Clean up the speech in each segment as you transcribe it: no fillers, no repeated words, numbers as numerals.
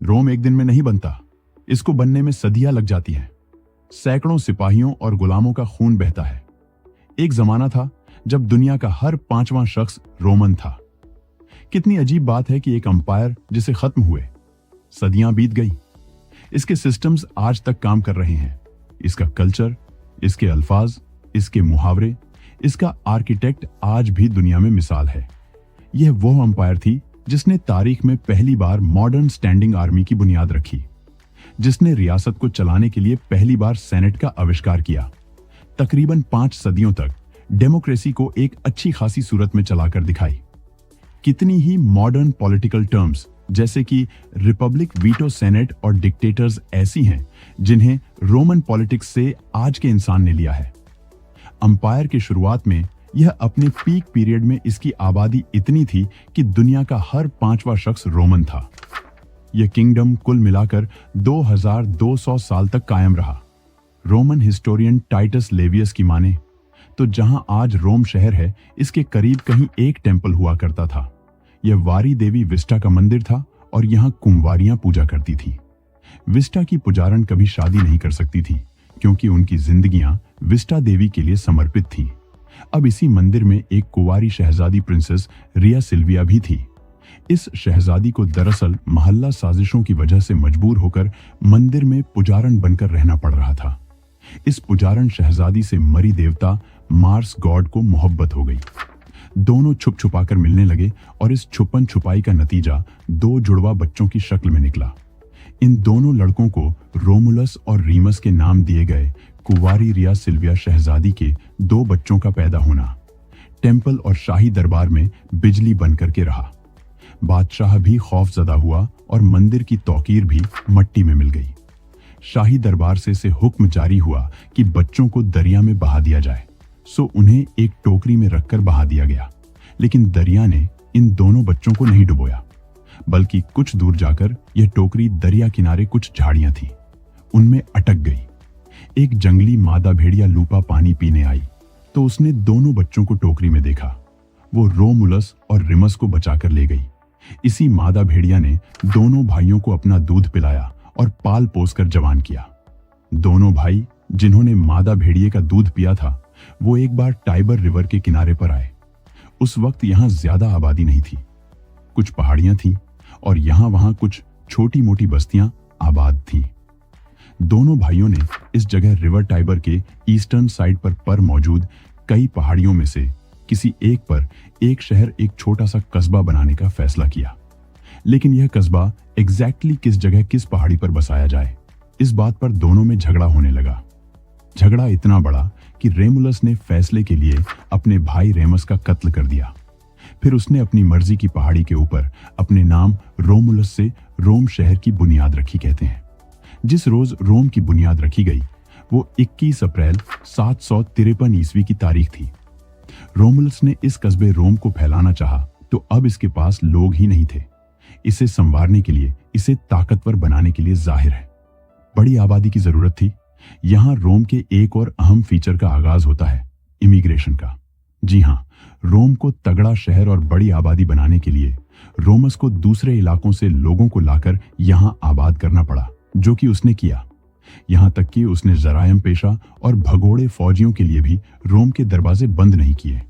रोम एक दिन में नहीं बनता, इसको बनने में सदियां लग जाती हैं। सैकड़ों सिपाहियों और गुलामों का खून बहता है। एक जमाना था जब दुनिया का हर 5वां शख्स रोमन था। कितनी अजीब बात है कि एक अंपायर जिसे खत्म हुए, सदियां बीत गई, इसके सिस्टम्स आज तक काम कर रहे हैं। इसका कल्चर, इसके अल्फाज, इसके मुहावरे, इसका आर्किटेक्ट आज भी दुनिया में मिसाल है। यह वो अंपायर थी जिसने तारीख में पहली बार मॉडर्न स्टैंडिंग आर्मी की बुनियाद रखी, जिसने रियासत को चलाने के लिए पहली बार सेनेट का आविष्कार किया। तकरीबन 5 सदियों तक डेमोक्रेसी को एक अच्छी खासी सूरत में चलाकर दिखाई। कितनी ही मॉडर्न पॉलिटिकल टर्म्स जैसे कि रिपब्लिक, वीटो, सेनेट और डिक्टेटर्स ऐसी हैं जिन्हें रोमन पॉलिटिक्स से आज के इंसान ने लिया है। अंपायर की शुरुआत में यह अपने पीक पीरियड में इसकी आबादी इतनी थी कि दुनिया का हर 5वां शख्स रोमन था। यह किंगडम कुल मिलाकर 2200 साल तक कायम रहा। रोमन हिस्टोरियन टाइटस लेवियस की माने तो जहां आज रोम शहर है, इसके करीब कहीं एक टेंपल हुआ करता था। यह वारी देवी विस्टा का मंदिर था और यहां कुंवारियां पूजा करती थी। विस्टा की पुजारन कभी शादी नहीं कर सकती थी क्योंकि उनकी जिंदगियां विस्टा देवी के लिए समर्पित थीं। अब इसी मंदिर में एक कुंवारी शहजादी प्रिंसेस रिया सिल्विया भी थी। इस शहजादी को दरअसल महल्ला साजिशों की वजह से मजबूर होकर मंदिर में पुजारन बनकर रहना पड़ रहा था। इस पुजारन शहजादी से मरी देवता मार्स गॉड को मोहब्बत हो गई। दोनों छुप छुपाकर मिलने लगे और इस छुपन छुपाई का नतीजा 2 जुड़वा बच्चों की शक्ल में निकला। इन दोनों लड़कों को रोमुलस और रीमस के नाम दिए गए। कुंवारी रिया सिल्विया शहजादी के 2 बच्चों का पैदा होना टेंपल और शाही दरबार में बिजली बनकर के रहा। बादशाह भी खौफजदा हुआ और मंदिर की तौकीर भी मट्टी में मिल गई। शाही दरबार से हुक्म जारी हुआ कि बच्चों को दरिया में बहा दिया जाए, सो उन्हें एक टोकरी में रखकर बहा दिया गया। लेकिन दरिया ने इन दोनों बच्चों को नहीं डुबोया, बल्कि कुछ दूर जाकर यह टोकरी दरिया किनारे कुछ झाड़ियां थी, उनमें अटक गई। एक जंगली मादा भेड़िया लूपा पानी पीने आई तो उसने दोनों बच्चों को टोकरी में देखा। वो रोमुलस और रिमस को बचाकर ले गई। इसी मादा भेड़िया ने दोनों भाइयों को अपना दूध पिलाया और पाल पोस कर जवान किया। दोनों भाई जिन्होंने मादा भेड़िए का दूध पिया था, वो एक बार टाइबर रिवर के किनारे पर आए। उस वक्त यहां ज्यादा आबादी नहीं थी, कुछ पहाड़ियां थीं और यहां वहां कुछ छोटी मोटी बस्तियां आबाद थीं। दोनों भाइयों ने इस जगह रिवर टाइबर के ईस्टर्न साइड पर मौजूद कई पहाड़ियों में से किसी एक पर एक शहर, एक छोटा सा कस्बा बनाने का फैसला किया। लेकिन यह कस्बा एग्जैक्टली किस जगह, किस पहाड़ी पर बसाया जाए, इस बात पर दोनों में झगड़ा होने लगा। झगड़ा इतना बड़ा कि रेमुलस ने फैसले के लिए अपने भाई रेमस का कत्ल कर दिया। फिर उसने अपनी मर्जी की पहाड़ी के ऊपर अपने नाम रोमुलस से रोम शहर की बुनियाद रखी, कहते हैं। जिस रोज रोम की बुनियाद रखी गई वो 21 अप्रैल 753 ईस्वी की तारीख थी। रोमुलस ने इस कस्बे रोम को फैलाना चाहा तो अब इसके पास लोग ही नहीं थे। इसे संवारने के लिए, इसे ताकतवर बनाने के लिए जाहिर है बड़ी आबादी की जरूरत थी। यहां रोम के एक और अहम फीचर का आगाज होता है, इमिग्रेशन का। जी हां, रोम को तगड़ा शहर और बड़ी आबादी बनाने के लिए रोमस को दूसरे इलाकों से लोगों को लाकर यहां आबाद करना पड़ा, जो कि उसने किया। यहां तक कि उसने जरायम पेशा और भगोड़े फौजियों के लिए भी रोम के दरवाजे बंद नहीं किए।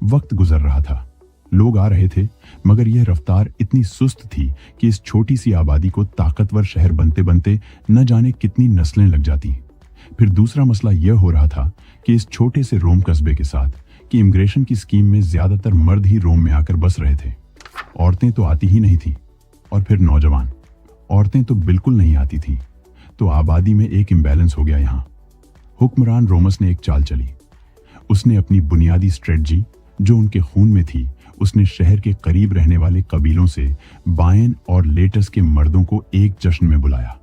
वक्त गुजर रहा था, लोग आ रहे थे, मगर यह रफ्तार इतनी सुस्त थी कि इस छोटी सी आबादी को ताकतवर शहर बनते बनते न जाने कितनी नस्लें लग जाती। फिर दूसरा मसला यह हो रहा था कि इस छोटे से रोम कस्बे के साथ कि इमिग्रेशन की स्कीम में ज्यादातर मर्द ही रोम में आकर बस रहे थे। औरतें तो आती ही नहीं थी, और फिर नौजवान। औरतें तो बिल्कुल नहीं आती थी। तो आबादी में एक इम्बैलेंस हो गया। यहां हुक्मरान रोमस ने एक चाल चली। उसने अपनी बुनियादी स्ट्रेटजी जो उनके खून में थी, उसने शहर के करीब रहने वाले कबीलों से बायन और लेटस के मर्दों को एक जश्न में बुलाया।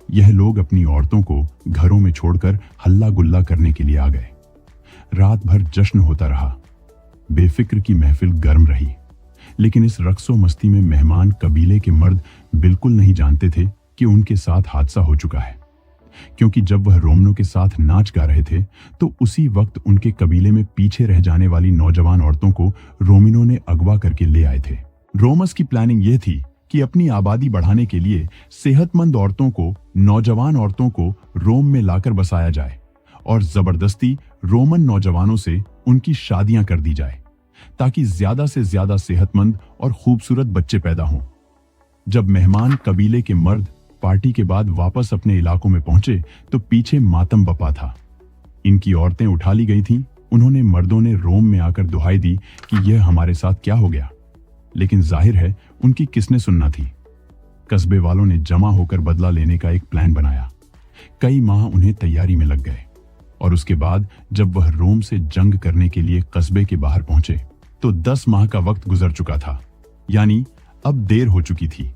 यह लोग अपनी औरतों को घरों में छोड़कर हल्ला गुल्ला करने के लिए आ गए। रात भर जश्न होता रहा। बेफिक्र की महफिल गर्म रही, लेकिन इस रक्सो मस्ती में मेहमान कबीले के मर्द बिल्कुल नहीं जानते थे कि उनके साथ हादसा हो चुका है, क्योंकि जब वह रोमनों के साथ नाच गा रहे थे तो उसी वक्त उनके कबीले में पीछे रह जाने वाली नौजवान औरतों को रोमिनों ने अगवा करके ले आए थे। रोमस की प्लानिंग यह थी कि अपनी आबादी बढ़ाने के लिए सेहतमंद औरतों को, नौजवान औरतों को रोम में लाकर बसाया जाए और जबरदस्ती रोमन नौजवानों से उनकी शादियां कर दी जाए ताकि ज्यादा से ज्यादा सेहतमंद और खूबसूरत बच्चे पैदा हों। जब मेहमान कबीले के मर्द पार्टी के बाद वापस अपने इलाकों में पहुंचे तो पीछे मातम बपा था। इनकी औरतें उठा ली गई थीं। उन्होंने मर्दों ने रोम में आकर दुहाई दी कि यह हमारे साथ क्या हो गया, लेकिन जाहिर है उनकी किसने सुनना थी। कस्बे वालों ने जमा होकर बदला लेने का एक प्लान बनाया। कई माह उन्हें तैयारी में लग गए और उसके बाद जब वह रोम से जंग करने के लिए कस्बे के बाहर पहुंचे तो 10 माह का वक्त गुजर चुका था, यानी अब देर हो चुकी थी।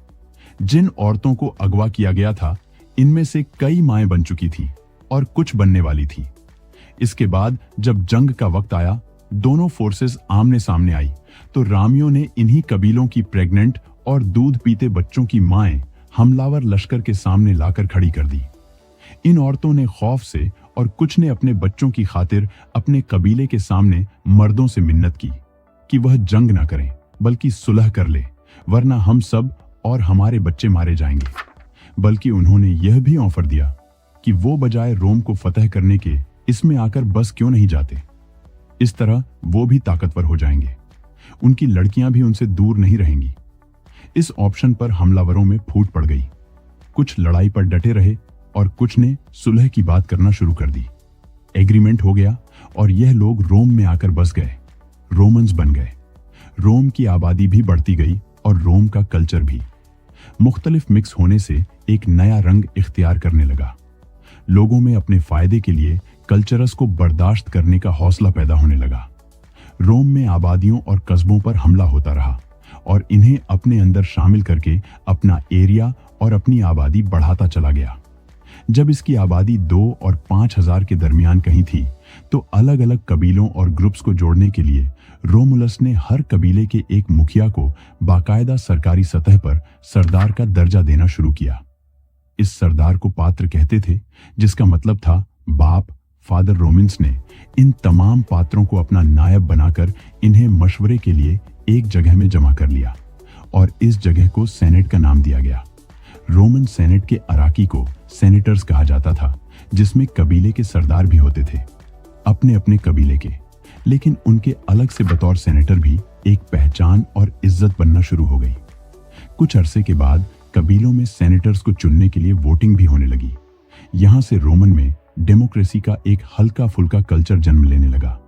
जिन औरतों को अगवा किया गया था, इनमें से कई माएं बन चुकी थी और कुछ बनने वाली थी। इसके बाद जब जंग का वक्त आया, दोनों फोर्सेस आमने सामने आई तो रामियों ने इन्हीं कबीलों की प्रेग्नेंट और दूध पीते बच्चों की माएं हमलावर लश्कर के सामने लाकर खड़ी कर दी। इन औरतों ने खौफ से और कुछ ने अपने बच्चों की खातिर अपने कबीले के सामने मर्दों से मिन्नत की कि वह जंग न करें बल्कि सुलह कर ले, वरना हम सब और हमारे बच्चे मारे जाएंगे। बल्कि उन्होंने यह भी ऑफर दिया कि वो बजाय रोम को फतह करने के इसमें आकर बस क्यों नहीं जाते। इस तरह वो भी ताकतवर हो जाएंगे, उनकी लड़कियां भी उनसे दूर नहीं रहेंगी। इस ऑप्शन पर हमलावरों में फूट पड़ गई। कुछ लड़ाई पर डटे रहे और कुछ ने सुलह की बात करना शुरू कर दी। एग्रीमेंट हो गया और यह लोग रोम में आकर बस गए, रोमन्स बन गए। रोम की आबादी भी बढ़ती गई और रोम का कल्चर भी मुख्तलिफ मिक्स होने से एक नया रंग इख्तियार करने लगा। लोगों में अपने फायदे के लिए कल्चरस को बर्दाश्त करने का हौसला पैदा होने लगा। रोम में आबादियों और कस्बों पर हमला होता रहा और इन्हें अपने अंदर शामिल करके अपना एरिया और अपनी आबादी बढ़ाता चला गया। जब इसकी आबादी 2 और 5,000 के दरमियान कहीं थी तो अलग अलग कबीलों और ग्रुप्स को जोड़ने के लिए रोमुलस ने हर कबीले के एक मुखिया को बाकायदा सरकारी सतह पर सरदार का दर्जा देना शुरू किया। इस सरदार को पात्र कहते थे, जिसका मतलब था बाप। फादर रोमिन्स ने इन तमाम पात्रों को अपना नायब बनाकर इन्हें मशवरे के लिए एक जगह में जमा कर लिया और इस जगह को सेनेट का नाम दिया गया। रोमन सेनेट के अराकी को सेनेटर्स कहा जाता था, जिसमें कबीले के सरदार भी होते थे, अपने अपने कबीले के, लेकिन उनके अलग से बतौर सेनेटर भी एक पहचान और इज्जत बनना शुरू हो गई। कुछ अरसे के बाद कबीलों में सेनेटर्स को चुनने के लिए वोटिंग भी होने लगी। यहां से रोमन में डेमोक्रेसी का एक हल्का फुल्का कल्चर जन्म लेने लगा।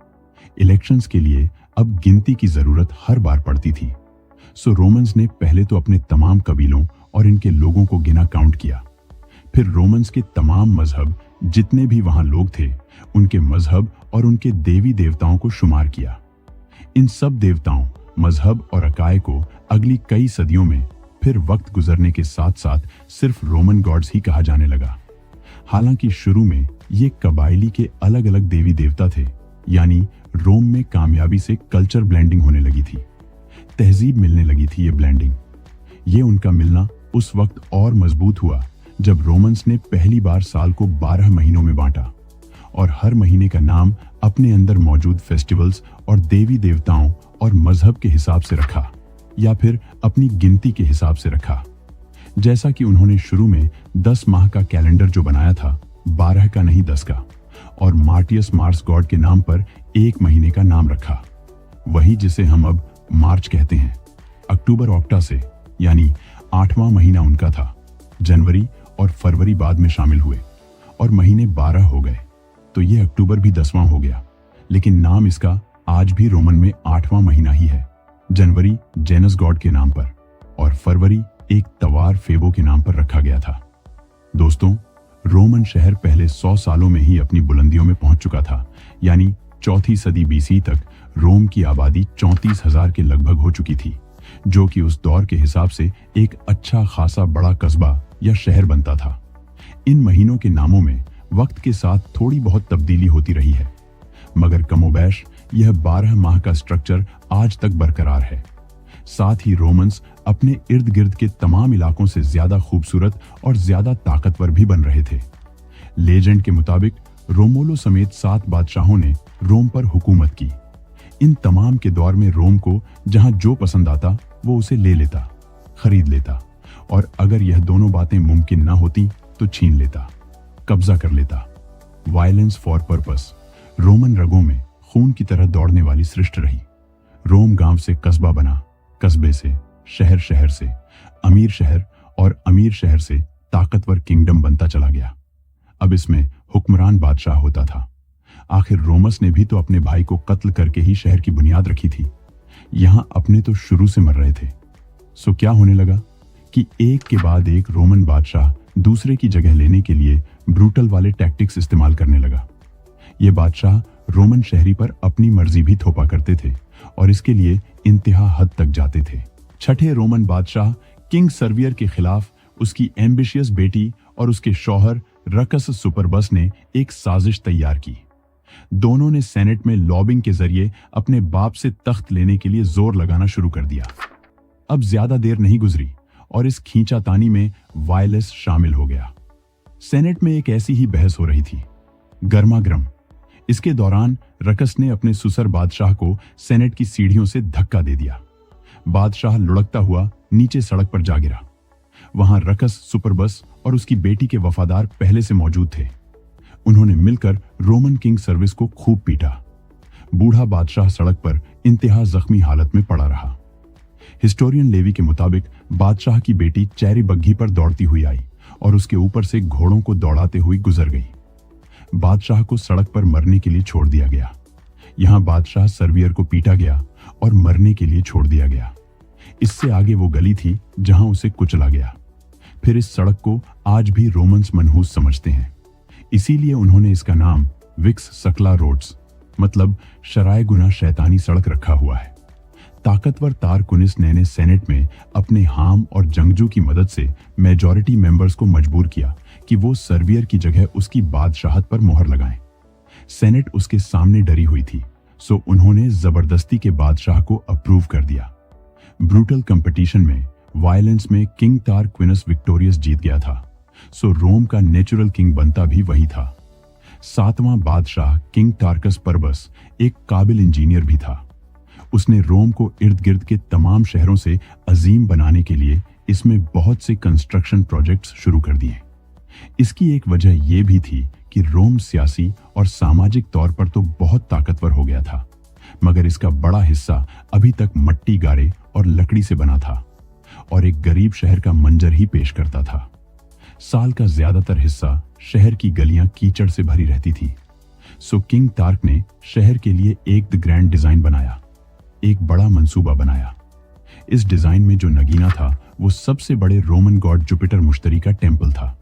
इलेक्शंस के लिए अब गिनती की जरूरत हर बार पड़ती थी। सो रोमन्स ने पहले तो अपने तमाम कबीलों और इनके लोगों को गिना काउंट किया। फिर रोमन्स के तमाम मजहब, जितने भी वहां लोग थे, उनके मजहब और उनके देवी देवताओं को शुमार किया। इन सब देवताओं, मजहब और अकाय को अगली कई सदियों में फिर वक्त गुजरने के साथ साथ सिर्फ रोमन गॉड्स ही कहा जाने लगा। हालांकि शुरू में ये कबायली के अलग अलग देवी देवता थे, यानी रोम में कामयाबी से कल्चर ब्लेंडिंग होने लगी थी, तहजीब मिलने लगी थी। ये ब्लेंडिंग, ये उनका मिलना उस वक्त और मजबूत हुआ जब रोमन्स ने पहली बार साल को 12 महीनों में बांटा और हर महीने का नाम अपने अंदर मौजूद फेस्टिवल्स और देवी देवताओं और मजहब के हिसाब से रखा या फिर अपनी गिनती के हिसाब से रखा। जैसा कि उन्होंने शुरू में 10 माह का कैलेंडर जो बनाया था, 12 का नहीं 10 का, और मार्टियस मार्स गॉड के नाम पर एक महीने का नाम रखा, वही जिसे हम अब मार्च कहते हैं। अक्टूबर ऑक्टा से, यानी 8वां महीना उनका था। जनवरी और फरवरी बाद में शामिल हुए और महीने 12 हो गए, तो ये अक्टूबर भी 10वां हो गया, लेकिन नाम इसका आज भी रोमन में 8वां महीना ही है। जनवरी जेनस गॉड के नाम पर और फरवरी एक तवार फेबो के नाम पर रखा गया था। दोस्तों, रोमन शहर पहले 100 सालों में ही अपनी बुलंदियों में पहुंच चुका था, यानी 4वीं सदी बीसी तक रोम की आबादी 34,000 के लगभग हो चुकी थी, जो कि उस दौर के हिसाब से एक अच्छा खासा बड़ा कस्बा या शहर बनता था। इन महीनों के नामों में वक्त के साथ थोड़ी बहुत तब्दीली होती रही है, मगर कमोबैश यह 12 माह का स्ट्रक्चर आज तक बरकरार है। साथ ही रोमन्स अपने इर्द गिर्द के तमाम इलाकों से ज्यादा खूबसूरत और ज्यादा ताकतवर भी बन रहे थे। लेजेंड के मुताबिक रोमोलो समेत 7 बादशाहों ने रोम पर हुकूमत की। इन तमाम के दौर में रोम को जहां जो पसंद आता वो उसे ले लेता, खरीद लेता, और अगर यह दोनों बातें मुमकिन ना होती तो छीन लेता, कब्जा कर लेता। वायलेंस फॉर पर्पस रोमन रगों में खून की तरह दौड़ने वाली सृष्टि रही। रोम गांव से कस्बा बना, कस्बे से शहर, शहर से अमीर शहर, और अमीर शहर से ताकतवर किंगडम बनता चला गया। अब इसमें हुक्मरान बादशाह होता था। आखिर रोमस ने भी तो अपने भाई को कत्ल करके ही शहर की बुनियाद रखी थी। यहां अपने तो शुरू से मर रहे थे। सो क्या होने लगा कि एक के बाद एक रोमन बादशाह दूसरे की जगह लेने के लिए ब्रूटल वाले टैक्टिक्स इस्तेमाल करने लगा। ये बादशाह रोमन शहरी पर अपनी मर्जी भी थोपा करते थे और इसके लिए इंतहा हद तक जाते थे। छठे रोमन बादशाह किंग सर्वियर के खिलाफ उसकी एम्बिशियस बेटी और उसके शौहर रकस सुपरबस ने एक साजिश तैयार की। दोनों ने सेनेट में लॉबिंग के जरिए अपने बाप से तख्त लेने के लिए जोर लगाना शुरू कर दिया। अब ज्यादा देर नहीं गुजरी और इस खींचातानी में वायलेस शामिल हो गया। सेनेट में एक ऐसी ही बहस हो रही थी, गर्मा गर्म। इसके दौरान रकस ने अपने सुसर बादशाह को सेनेट की सीढ़ियों से धक्का दे दिया। बादशाह लुढ़कता हुआ नीचे सड़क पर जा गिरा। वहां रकस, सुपरबस और उसकी बेटी के वफादार पहले से मौजूद थे। उन्होंने मिलकर रोमन किंग सर्विस को खूब पीटा। बूढ़ा बादशाह सड़क पर इंतहा जख्मी हालत में पड़ा रहा। हिस्टोरियन लेवी के मुताबिक बादशाह की बेटी चैरी बग्घी पर दौड़ती हुई आई और उसके ऊपर से घोड़ों को दौड़ाते हुई गुजर गई। बादशाह को सड़क पर मरने के लिए छोड़ दिया गया। यहां बादशाह सर्वियर को पीटा गया और मरने के लिए छोड़ दिया गया। इससे आगे वो गली थी जहां उसे कुचला गया। फिर इस सड़क को आज भी रोमन्स मनहूस समझते हैं, इसीलिए उन्होंने इसका नाम विक्स सकला रोड्स मतलब शराय गुना शैतानी सड़क रखा हुआ है। ताकतवर तारकुनिस ने सेनेट में अपने हाम और जंगजू की मदद से मेजॉरिटी मेंबर्स को मजबूर किया कि वो सर्वियर की जगह उसकी बादशाहत पर मोहर लगाएं। सेनेट उसके सामने डरी हुई थी, सो उन्होंने जबरदस्ती के बादशाह को अप्रूव कर दिया। ब्रूटल कंपटीशन में वायलेंस में किंग तारक्विनस विक्टोरियस जीत गया था, सो रोम का नेचुरल किंग बनता भी वही था। सातवां बादशाह किंग टार्कस परबस एक काबिल इंजीनियर भी था। उसने रोम को इर्द गिर्द के तमाम शहरों से अजीम बनाने के लिए इसमें बहुत से कंस्ट्रक्शन प्रोजेक्ट्स शुरू कर दिए। इसकी एक वजह यह भी थी कि रोम सियासी और सामाजिक तौर पर तो बहुत ताकतवर हो गया था, मगर इसका बड़ा हिस्सा अभी तक मट्टी, गारे और लकड़ी से बना था और एक गरीब शहर का मंजर ही पेश करता था। साल का ज्यादातर हिस्सा शहर की गलियां कीचड़ से भरी रहती थी। सो किंग टार्क ने शहर के लिए एक द ग्रैंड डिजाइन बनाया, एक बड़ा मंसूबा बनाया। इस डिजाइन में जो नगीना था वो सबसे बड़े रोमन गॉड जुपिटर मुश्तरी का टेम्पल था।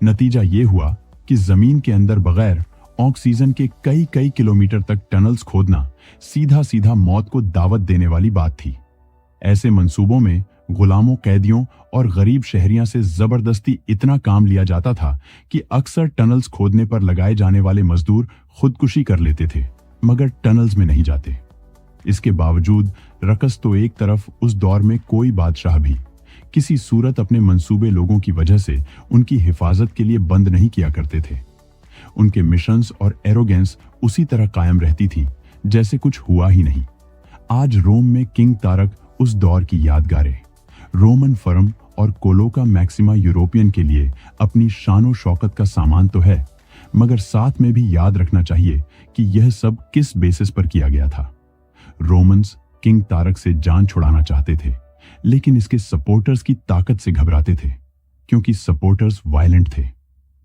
नतीजा ये हुआ कि जमीन के अंदर बगैर ऑक्सीजन के कई कई किलोमीटर तक टनल्स खोदना सीधा सीधा मौत को दावत देने वाली बात थी। ऐसे मंसूबों में गुलामों, कैदियों और गरीब शहरियां से जबरदस्ती इतना काम लिया जाता था कि अक्सर टनल्स खोदने पर लगाए जाने वाले मजदूर खुदकुशी कर लेते थे, मगर टनल्स में नहीं जाते। इसके बावजूद रकस तो एक तरफ उस दौर में कोई बादशाह भी किसी सूरत अपने मंसूबे लोगों की वजह से उनकी हिफाजत के लिए बंद नहीं किया करते थे। उनके मिशंस और एरोगेंस उसी तरह कायम रहती थी जैसे कुछ हुआ ही नहीं। आज रोम में किंग तारक उस दौर की यादगारें, रोमन फर्म और कोलोका मैक्सिमा यूरोपियन के लिए अपनी शानो शौकत का सामान तो है, मगर साथ में भी याद रखना चाहिए कि यह सब किस बेसिस पर किया गया था। रोमन्स किंग तारक से जान छुड़ाना चाहते थे, लेकिन इसके सपोर्टर्स की ताकत से घबराते थे क्योंकि सपोर्टर्स वायलेंट थे।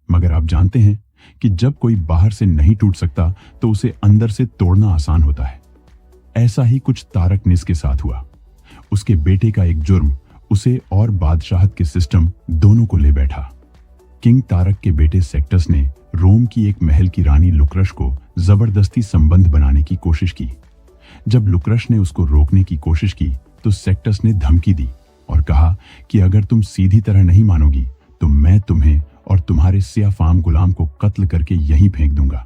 मगर आप जानते हैं कि जब कोई बाहर से नहीं टूट सकता तो उसे अंदर से तोड़ना आसान होता है। ऐसा ही कुछ तारकनिस के साथ हुआ। उसके बेटे का एक जुर्म उसे और बादशाहत के सिस्टम दोनों को ले बैठा। किंग तारक के बेटे सेक्टस ने रोम की एक महल की रानी लुक्रश को जबरदस्ती संबंध बनाने की कोशिश की। जब लुक्रश ने उसको रोकने की कोशिश की तो सेक्टस ने धमकी दी और कहा कि अगर तुम सीधी तरह नहीं मानोगी तो मैं तुम्हें और तुम्हारे सियाफाम गुलाम को कत्ल करके यहीं फेंक दूंगा।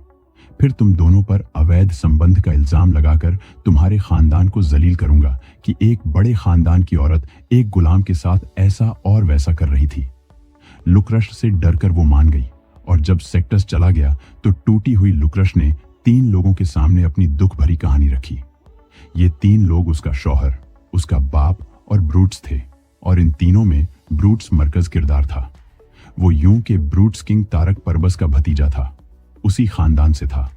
फिर तुम दोनों पर अवैध संबंध का इल्जाम लगाकर तुम्हारे खानदान को जलील करूंगा कि एक बड़े खानदान की औरत एक गुलाम के साथ ऐसा और वैसा कर रही थी। लुक्रश से डरकर वो मान गई और जब सेक्टस चला गया तो टूटी हुई लुक्रश ने 3 लोगों के सामने अपनी दुख भरी कहानी रखी। ये 3 लोग उसका शौहर, उसका बाप और ब्रूट्स थे और इन तीनों में ब्रूट्स मरकज किरदार था। वो यूं के ब्रूट्स किंग तारक परबस का भतीजा था, उसी खानदान से था।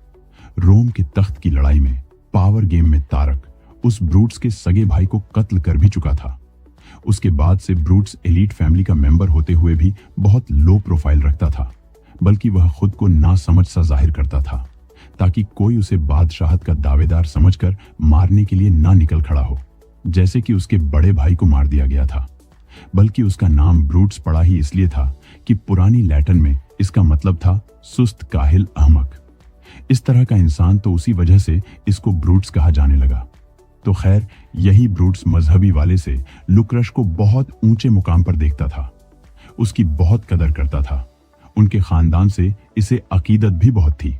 रोम के तख्त की लड़ाई में पावर गेम में तारक उस ब्रूट्स के सगे भाई को कत्ल कर भी चुका था। उसके बाद से ब्रूट्स एलीट फैमिली का मेंबर होते हुए भी बहुत लो प्रोफाइल रखता था, बल्कि वह खुद को ना समझ सा जाहिर करता था ताकि कोई उसे बादशाहत का दावेदार समझकर मारने के लिए ना निकल खड़ा हो, जैसे कि उसके बड़े भाई को मार दिया गया था। बल्कि उसका नाम ब्रूट्स पड़ा ही इसलिए था कि पुरानी लैटिन में इसका मतलब था सुस्त, काहिल, अहमक। इस तरह का इंसान तो उसी वजह से इसको ब्रूट्स कहा जाने लगा। तो खैर, यही ब्रूट्स मजहबी वाले से लुक्रश को बहुत ऊंचे मुकाम पर देखता था, उसकी बहुत कदर करता था। उनके खानदान से इसे अकीदत भी बहुत थी।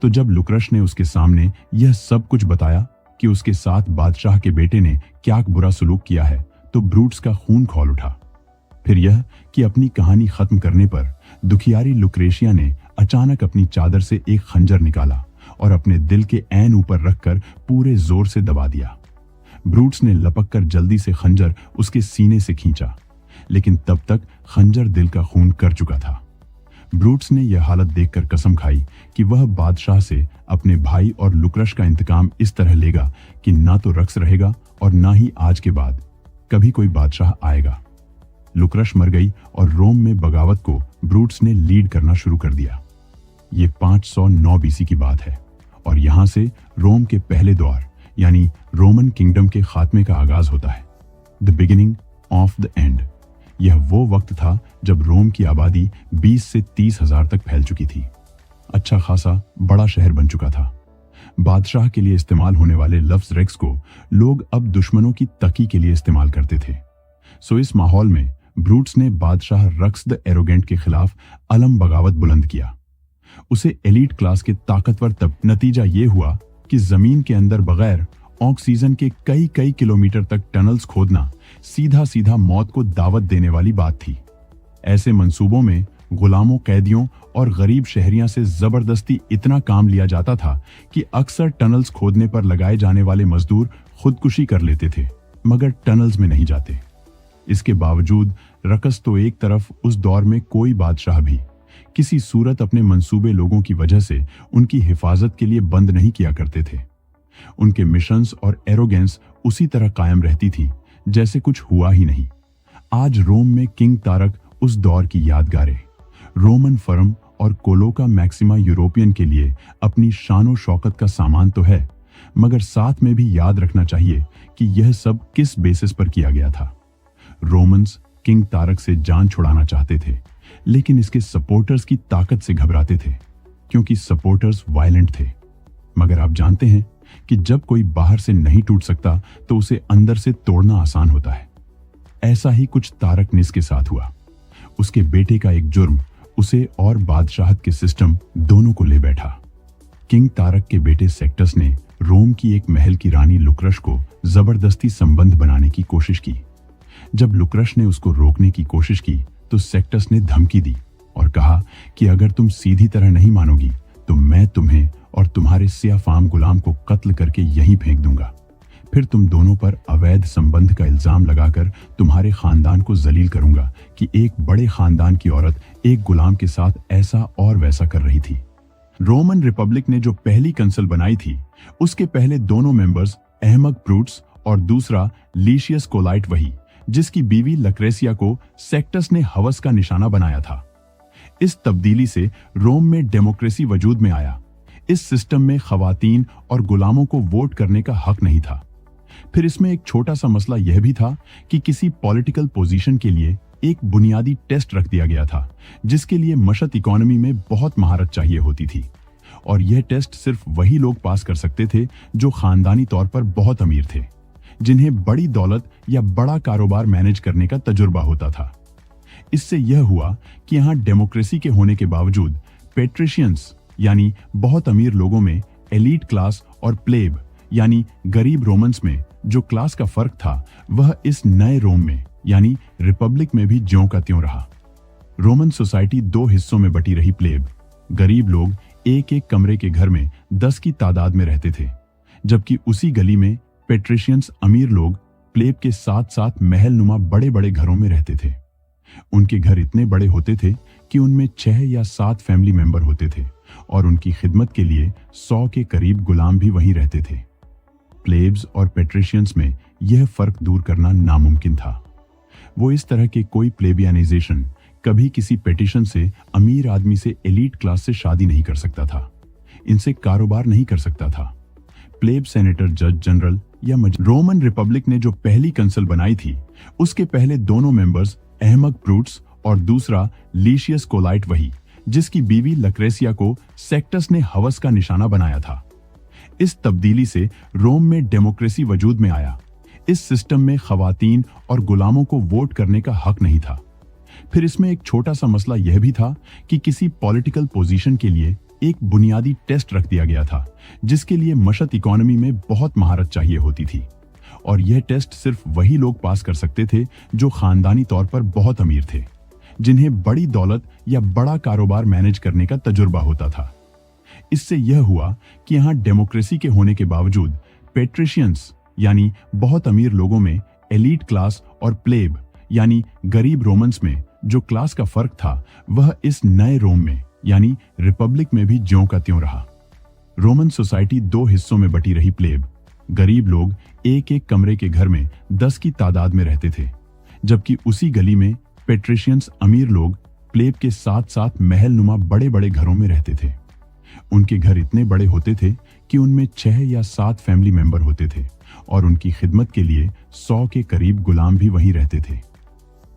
तो जब लुक्रश ने उसके सामने यह सब कुछ बताया कि उसके साथ बादशाह के बेटे ने क्या बुरा सलूक किया है, तो ब्रूट्स का खून खौल उठा। फिर यह कि अपनी कहानी खत्म करने पर दुखियारी लुक्रेशिया ने अचानक अपनी चादर से एक खंजर निकाला और अपने दिल के ऐन ऊपर रखकर पूरे जोर से दबा दिया। ब्रूट्स ने लपककर जल्दी से खंजर उसके सीने से खींचा, लेकिन तब तक खंजर दिल का खून कर चुका था। ब्रूट्स ने यह हालत देखकर कसम खाई कि वह बादशाह से अपने भाई और लुक्रश का इंतकाम इस तरह लेगा कि ना तो रक्स रहेगा और ना ही आज के बाद कभी कोई बादशाह आएगा। लुक्रश मर गई और रोम में बगावत को ब्रूट्स ने लीड करना शुरू कर दिया। ये 509 बीसी की बात है और यहां से रोम के पहले दौर यानी रोमन किंगडम के खात्मे का आगाज होता है। The beginning of the end. यह वो वक्त था जब रोम की आबादी 20 से 30 हजार तक फैल चुकी थी। अच्छा खासा बड़ा शहर बन चुका था। बादशाह के लिए इस्तेमाल होने वाले लफ्ज रेक्स को लोग अब दुश्मनों की तकी के लिए इस्तेमाल करते थे। सो इस माहौल में ब्रूट्स ने बादशाह रक्स द एरोगेंट के खिलाफ अलम बगावत बुलंद किया। उसे एलीट क्लास के ताकतवर तब नतीजा ये हुआ कि जमीन के अंदर बगैर ऑक्सीजन के कई कई किलोमीटर तक टनल्स खोदना सीधा सीधा मौत को दावत देने वाली बात थी। ऐसे मंसूबों में गुलामों, कैदियों और गरीब शहरियां से जबरदस्ती इतना काम लिया जाता था कि अक्सर टनल्स खोदने पर लगाए जाने वाले मजदूर खुदकुशी कर लेते थे, मगर टनल्स में नहीं जाते। इसके बावजूद रकस तो एक तरफ, उस दौर में कोई बादशाह भी किसी सूरत अपने मंसूबे लोगों की वजह से उनकी हिफाजत के लिए बंद नहीं किया करते थे। उनके मिशंस और एरोगेंस उसी तरह कायम रहती थी जैसे कुछ हुआ ही नहीं। आज रोम में किंग तारक उस दौर की यादगारें, रोमन फर्म और कोलोका मैक्सिमा यूरोपियन के लिए अपनी शानो शौकत का सामान तो है, मगर साथ में भी याद रखना चाहिए कि यह सब किस बेसिस पर किया गया था। रोमन्स किंग तारक से जान छुड़ाना चाहते थे, लेकिन इसके सपोर्टर्स की ताकत से घबराते थे, क्योंकि सपोर्टर्स वायलेंट थे। मगर आप जानते हैं कि जब कोई बाहर से नहीं टूट सकता तो उसे अंदर से तोड़ना आसान होता है। ऐसा ही कुछ तारक निस के साथ हुआ। उसके बेटे का एक जुर्म उसे और बादशाहत के सिस्टम दोनों को ले बैठा। किंग तारक के बेटे सेक्टस ने रोम की एक महल की रानी लुक्रश को जबरदस्ती संबंध बनाने की कोशिश की। जब लुक्रश ने उसको रोकने की कोशिश की तो सेक्टस ने धमकी दी और कहा कि अगर तुम सीधी तरह नहीं मानोगी तो मैं तुम्हें और तुम्हारे सिया फार्म गुलाम को कत्ल करके यहीं फेंक दूंगा। फिर तुम दोनों पर अवैध संबंध का इल्जाम लगाकर तुम्हारे खानदान को जलील करूंगा कि एक बड़े खानदान की औरत एक गुलाम के साथ ऐसा और वैसा कर रही थी। रोमन रिपब्लिक ने जो पहली कंसल बनाई थी, उसके पहले दोनों मेंबर्स अहमक ब्रूट्स और दूसरा लीशियस कोलाइट, वही जिसकी बीवी लक्रेसिया को सेक्टस ने हवस का निशाना बनाया था। इस तब्दीली से रोम में डेमोक्रेसी वजूद में आया। इस सिस्टम में खवातीन और गुलामों को वोट करने का हक नहीं था। फिर इसमें एक छोटा सा मसला यह भी था कि किसी पॉलिटिकल पोजीशन के लिए एक बुनियादी टेस्ट रख दिया गया था, जिसके लिए मशत इकोनॉमी में बहुत महारत चाहिए होती थी, और यह टेस्ट सिर्फ वही लोग पास कर सकते थे जो खानदानी तौर पर बहुत अमीर थे, जिन्हें बड़ी दौलत या बड़ा कारोबार मैनेज करने का तजुर्बा होता था। इससे यह हुआ कि यहाँ डेमोक्रेसी के होने के बावजूद पेट्रिशियंस यानी बहुत अमीर लोगों में एलीट क्लास और प्लेब यानी गरीब रोमन्स में जो क्लास का फर्क था, वह इस नए रोम में यानी रिपब्लिक में भी ज्यों का त्यों रहा। रोमन सोसाइटी दो हिस्सों में बटी रही। प्लेब, गरीब लोग एक एक कमरे के घर में 10 की तादाद में रहते थे, जबकि उसी गली में पेट्रिशियंस, अमीर लोग प्लेब के साथ साथ महल नुमा बड़े बड़े घरों में रहते थे। उनके घर इतने बड़े होते थे कि उनमें 6 या 7 फैमिली मेंबर होते थे और उनकी खिदमत के लिए 100 के करीब गुलाम भी वहीं रहते थे। प्लेब्स और पेट्रिशियंस में यह फर्क दूर करना नामुमकिन था। वो इस तरह के कोई प्लेबियनाइजेशन कभी किसी पेटिशन से अमीर आदमी से एलीट क्लास से शादी नहीं कर सकता था, इनसे कारोबार नहीं कर सकता था। प्लेब सेनेटर, जज जनरल या रोमन रिपब्लिक ने जो पहली कंसल बनाई थी, उसके पहले दोनों मेंबर्स अहमक ब्रूट्स और दूसरा लीशियस कोलाइट वही जिसकी बीवी लक्रेसिया को सेक्टस ने हवस का निशाना बनाया था। इस तब्दीली से रोम में डेमोक्रेसी वजूद में आया। इस सिस्टम में खवातीन और गुलामों को वोट करने का हक नहीं था। फिर इसमें एक छोटा सा मसला यह भी था कि किसी पॉलिटिकल पोजीशन के लिए एक बुनियादी टेस्ट रख दिया गया था, जिसके लिए मशत इकोनॉमी में बहुत महारत चाहिए होती थी, और यह टेस्ट सिर्फ वही लोग पास कर सकते थे जो खानदानी तौर पर बहुत अमीर थे, जिन्हें बड़ी दौलत या बड़ा कारोबार मैनेज करने का तजुर्बा होता था। इससे यह हुआ कि यहाँ डेमोक्रेसी के होने के बावजूद पेट्रिशियंस यानी बहुत अमीर लोगों में एलीट क्लास और प्लेब यानी गरीब रोमन्स में जो क्लास का फर्क था, वह इस नए रोम में यानी रिपब्लिक में भी ज्यों का त्यों रहा। रोमन सोसाइटी 2 हिस्सों में बटी रही। प्लेब गरीब लोग एक एक कमरे के घर में 10 की तादाद में रहते थे, जबकि उसी गली में पेट्रिशियंस अमीर लोग प्लेब के साथ साथ महल नुमा बड़े बड़े घरों में रहते थे। उनके घर इतने बड़े होते थे कि उनमें 6 या 7 फैमिली मेंबर होते थे और उनकी खिदमत के लिए 100 के करीब गुलाम भी वहीं रहते थे।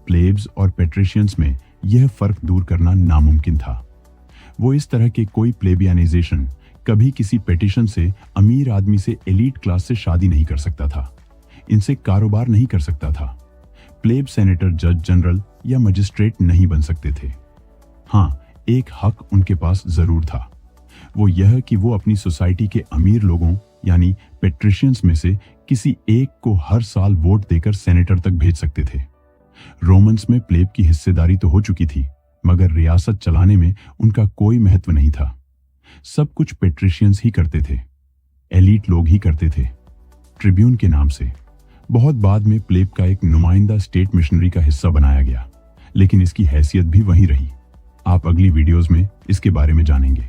प्लेब्स और पेट्रिशियंस में यह फर्क दूर करना नामुमकिन था। वो इस तरह के कोई प्लेबियनाइजेशन कभी किसी पेटिशन से अमीर आदमी से एलीट क्लास से शादी नहीं कर सकता था, इनसे कारोबार नहीं कर सकता था। प्लेब सेनेटर, जज जनरल या मजिस्ट्रेट नहीं बन सकते थे। हाँ, एक हक उनके पास जरूर था, वो यह कि वो अपनी सोसाइटी के अमीर लोगों यानी पेट्रिशियंस में से किसी एक को हर साल वोट देकर सेनेटर तक भेज सकते थे। रोमन्स में प्लेब की हिस्सेदारी तो हो चुकी थी, मगर रियासत चलाने में उनका कोई महत्व नहीं था। सब कुछ पेट्रिशियंस ही करते थे, एलीट लोग ही करते थे, ट्रिब्यून के नाम से। बहुत बाद में प्लेब का एक नुमाइंदा स्टेट मिशनरी का हिस्सा बनाया गया, लेकिन इसकी हैसियत भी वहीं रही। आप अगली वीडियोस में इसके बारे में जानेंगे।